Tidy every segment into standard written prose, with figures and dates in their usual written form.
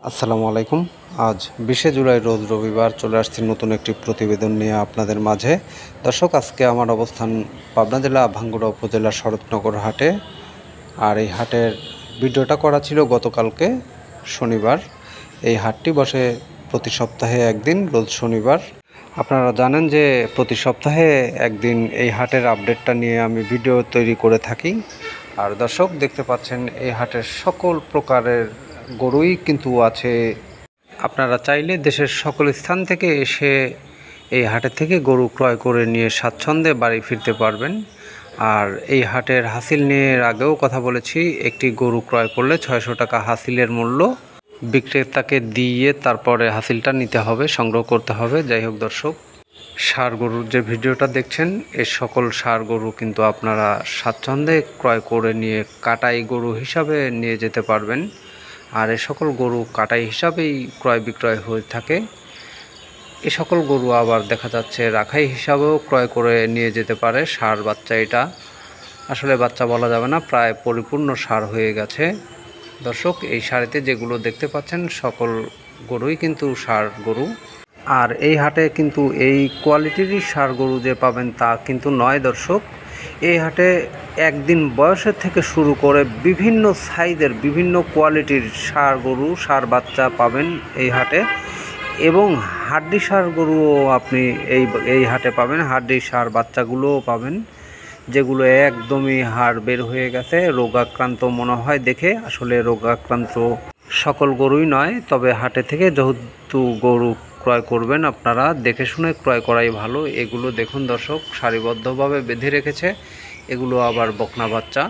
আসসালামু আলাইকুম। আজ 20শে জুলাই রোজ রবিবার চলে আসছি নতুন একটি প্রতিবেদন নিয়ে আপনাদের মাঝে। দর্শক, আজকে আমার অবস্থান পাবনা জেলা ভাঙ্গুড়া উপজেলার শরৎনগর হাটে। আর এই হাটের ভিডিওটা করা ছিল গতকালকে শনিবার। এই হাটটি বসে প্রতি সপ্তাহে একদিন, রোজ শনিবার। আপনারা জানেন যে প্রতি সপ্তাহে একদিন এই হাটের আপডেটটা নিয়ে আমি ভিডিও তৈরি করে থাকি। আর দর্শক, দেখতে পাচ্ছেন এই হাটের সকল প্রকারের গরুই কিন্তু আছে। আপনারা চাইলে দেশের সকল স্থান থেকে এসে এই হাটে থেকে গরু ক্রয় করে নিয়ে স্বাচ্ছন্দ্যে বাড়ি ফিরতে পারবেন। আর এই হাটের হাসিল নিয়ে এর আগেও কথা বলেছি। একটি গরু ক্রয় করলে 600 টাকা হাসিলের মূল্য, বিক্রেতাকে দিয়ে তারপরে হাসিলটা নিতে হবে, সংগ্রহ করতে হবে। যাই হোক দর্শক, ষাঁড় গরুর যে ভিডিওটা দেখছেন, এই সকল ষাঁড় গরু কিন্তু আপনারা স্বাচ্ছন্দ্যে ক্রয় করে নিয়ে কাটাই গরু হিসাবে নিয়ে যেতে পারবেন। আর এ সকল গরু কাটাই হিসাবেই ক্রয় বিক্রয় হয়ে থাকে। এ সকল গরু আবার দেখা যাচ্ছে রাখাই হিসাবেও ক্রয় করে নিয়ে যেতে পারে। ষাঁড় বাচ্চা, এটা আসলে বাচ্চা বলা যাবে না, প্রায় পরিপূর্ণ ষাঁড় হয়ে গেছে। দর্শক, এই ষাঁড়িতে যেগুলো দেখতে পাচ্ছেন সকল গরুই কিন্তু ষাঁড় গরু। আর এই হাটে কিন্তু এই কোয়ালিটিরই ষাঁড় গরু যে পাবেন তা কিন্তু নয় দর্শক। এই হাটে একদিন বয়সের থেকে শুরু করে বিভিন্ন সাইজের, বিভিন্ন কোয়ালিটির ষাঁড় গরু, ষাঁড় বাচ্চা পাবেন এই হাটে। এবং হাড্ডি ষাঁড় গরুও আপনি এই হাটে পাবেন। হাড্ডি ষাঁড় বাচ্চাগুলোও পাবেন, যেগুলো একদমই হাড় বের হয়ে গেছে, রোগাক্রান্ত মনে হয় দেখে। আসলে রোগাক্রান্ত সকল গরুই নয়, তবে হাটে থেকে যেহেতু গরু ক্রয় করবেন আপনারা দেখে শুনে ক্রয় করাই ভালো। এগুলো দেখুন দর্শক, সারিবদ্ধভাবে বেঁধে রেখেছে। এগুলো আবার বকনা বাচ্চা,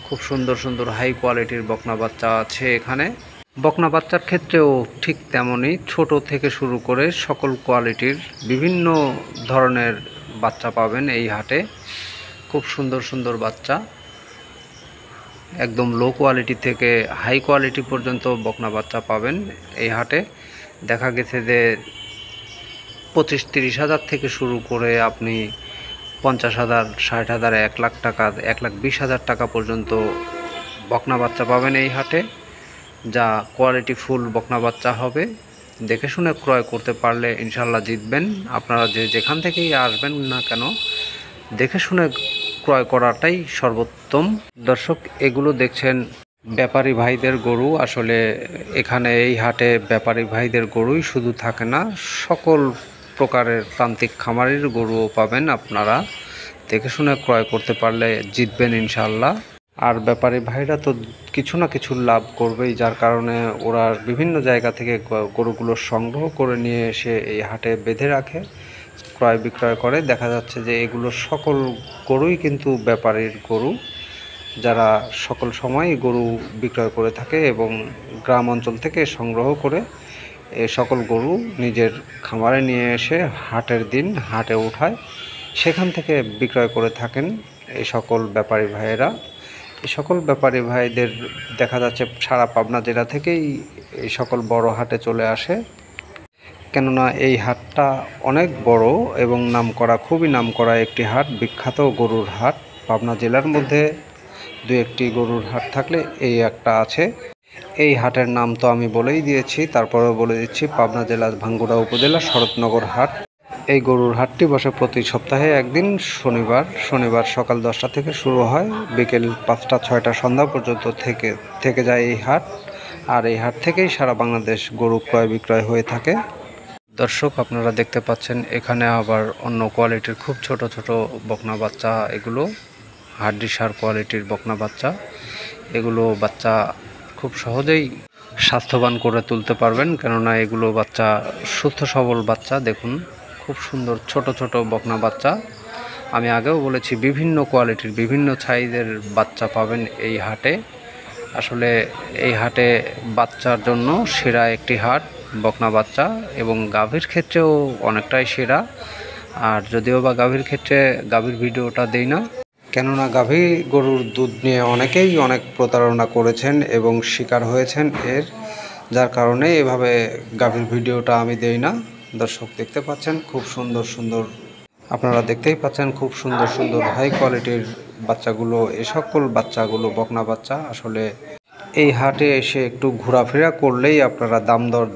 খুব সুন্দর সুন্দর হাই কোয়ালিটির বকনা বাচ্চা আছে এখানে। বকনা বাচ্চার ক্ষেত্রেও ঠিক তেমনই, ছোট থেকে শুরু করে সকল কোয়ালিটির বিভিন্ন ধরনের বাচ্চা পাবেন এই হাটে। খুব সুন্দর সুন্দর বাচ্চা, একদম লো কোয়ালিটি থেকে হাই কোয়ালিটি পর্যন্ত বকনা বাচ্চা পাবেন এই হাটে। দেখা গেছে যে 25-30 হাজার থেকে শুরু করে আপনি 50,000, 60,000, 1 লাখ টাকা, 1,20,000 টাকা পর্যন্ত বকনা বাচ্চা পাবেন এই হাটে, যা কোয়ালিটি ফুল বকনা বাচ্চা হবে। দেখে শুনে ক্রয় করতে পারলে ইনশাল্লাহ জিতবেন। আপনারা যেখান থেকেই আসবেন না কেন, দেখে শুনে ক্রয় করাটাই সর্বোত্তম। দর্শক, এগুলো দেখছেন ব্যাপারী ভাইদের গরু। আসলে এখানে এই হাটে ব্যাপারী ভাইদের গরুই শুধু থাকে না, সকল প্রকারের প্রান্তিক খামারির গরুও পাবেন। আপনারা দেখে শুনে ক্রয় করতে পারলে জিতবেন ইনশাল্লাহ। আর ব্যাপারী ভাইরা তো কিছু না কিছু লাভ করবেই, যার কারণে ওরা বিভিন্ন জায়গা থেকে গরুগুলো সংগ্রহ করে নিয়ে এসে এই হাটে বেঁধে রাখে, ক্রয় বিক্রয় করে। দেখা যাচ্ছে যে এগুলো সকল গরুই কিন্তু ব্যাপারীর গরু, যারা সকল সময় গরু বিক্রয় করে থাকে এবং গ্রাম অঞ্চল থেকে সংগ্রহ করে এই সকল গরু নিজের খামারে নিয়ে এসে হাটের দিন হাটে উঠায়, সেখান থেকে বিক্রয় করে থাকেন এই সকল ব্যাপারী ভাইয়েরা। এই সকল ব্যাপারী ভাইদের দেখা যাচ্ছে সারা পাবনা জেলা থেকেই এই সকল বড় হাটে চলে আসে, কেননা এই হাটটা অনেক বড় এবং নামকরা, খুবই নামকরা একটি হাট, বিখ্যাত গরুর হাট। পাবনা জেলার মধ্যে দু একটি গরুর হাট থাকলে এই একটা আছে। এই হাটের নাম তো আমি বলেই দিয়েছি, তারপরেও বলে দিচ্ছি, পাবনা জেলার ভাঙ্গুড়া উপজেলা শরৎনগর হাট। এই গরুর হাটটি বসে প্রতি সপ্তাহে একদিন শনিবার সকাল 10টা থেকে শুরু হয়, বিকেল 5টা-6টা সন্ধ্যা পর্যন্ত থেকে যায় এই হাট। আর এই হাট থেকেই সারা বাংলাদেশ গরু ক্রয় বিক্রয় হয়ে থাকে। দর্শক, আপনারা দেখতে পাচ্ছেন এখানে আবার অন্য কোয়ালিটির খুব ছোট ছোট বকনা বাচ্চা, এগুলো হাড্ডি ষাঁড় কোয়ালিটির বকনা বাচ্চা। এগুলো বাচ্চা খুব সহজেই স্বাস্থ্যবান করে তুলতে পারবেন, কেননা এগুলো বাচ্চা সুস্থ সবল বাচ্চা। দেখুন, খুব সুন্দর ছোট ছোট বকনা বাচ্চা। আমি আগেও বলেছি, বিভিন্ন কোয়ালিটির বিভিন্ন সাইজের বাচ্চা পাবেন এই হাটে। আসলে এই হাটে বাচ্চার জন্য সেরা একটি হাট বকনা বাচ্চা, এবং গাভীর ক্ষেত্রেও অনেকটাই সেরা। আর যদিও বা গাভীর ক্ষেত্রে গাভীর ভিডিওটা দেই না, কেননা গাভী গরুর দুধ নিয়ে অনেকেই অনেক প্রতারণা করেছেন এবং শিকার হয়েছেন এর, যার কারণে এভাবে গাভীর ভিডিওটা আমি দেই না। দর্শক, দেখতে পাচ্ছেন খুব সুন্দর সুন্দর, আপনারা দেখতেই পাচ্ছেন খুব সুন্দর সুন্দর হাই কোয়ালিটির বাচ্চাগুলো। এ সকল বাচ্চাগুলো বকনা বাচ্চা। আসলে এই হাটে এসে একটু ঘোরাফেরা করলেই আপনারা দাম দর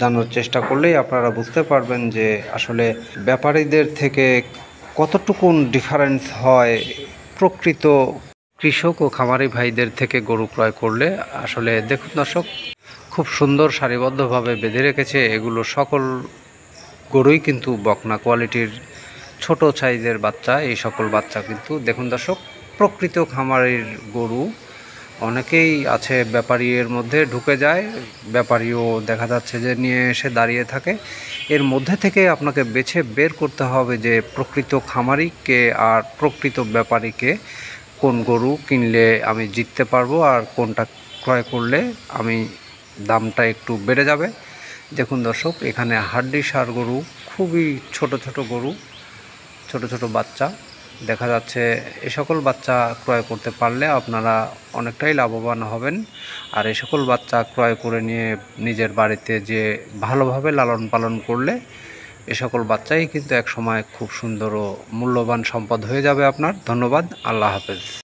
জানার চেষ্টা করলেই আপনারা বুঝতে পারবেন যে আসলে ব্যাপারীদের থেকে কতটুকুন ডিফারেন্স হয় প্রকৃত কৃষক ও খামারি ভাইদের থেকে গরু ক্রয় করলে। আসলে দেখুন দর্শক, খুব সুন্দর সারিবদ্ধভাবে বেঁধে রেখেছে। এগুলো সকল গরুই কিন্তু বকনা কোয়ালিটির ছোট সাইজের বাচ্চা। এই সকল বাচ্চা কিন্তু দেখুন দর্শক, প্রকৃত খামারের গরু। অনেকেই আছে ব্যাপারী এর মধ্যে ঢুকে যায়, ব্যাপারীও দেখা যাচ্ছে যে নিয়ে এসে দাঁড়িয়ে থাকে। এর মধ্যে থেকে আপনাকে বেছে বের করতে হবে যে প্রকৃত খামারিকে আর প্রকৃত ব্যাপারীকে, কোন গরু কিনলে আমি জিততে পারবো আর কোনটা ক্রয় করলে আমি দামটা একটু বেড়ে যাবে। দেখুন দর্শক, এখানে হাড্ডি সার গরু, খুবই ছোট ছোট গরু, ছোট ছোট বাচ্চা দেখা যাচ্ছে। এ সকল বাচ্চা ক্রয় করতে পারলে আপনারা অনেকটাই লাভবান হবেন। আর এই সকল বাচ্চা ক্রয় করে নিয়ে নিজের বাড়িতে যে ভালোভাবে লালন পালন করলে এ সকল বাচ্চাই কিন্তু এক সময় খুব সুন্দর ও মূল্যবান সম্পদ হয়ে যাবে আপনার। ধন্যবাদ, আল্লাহ হাফেজ।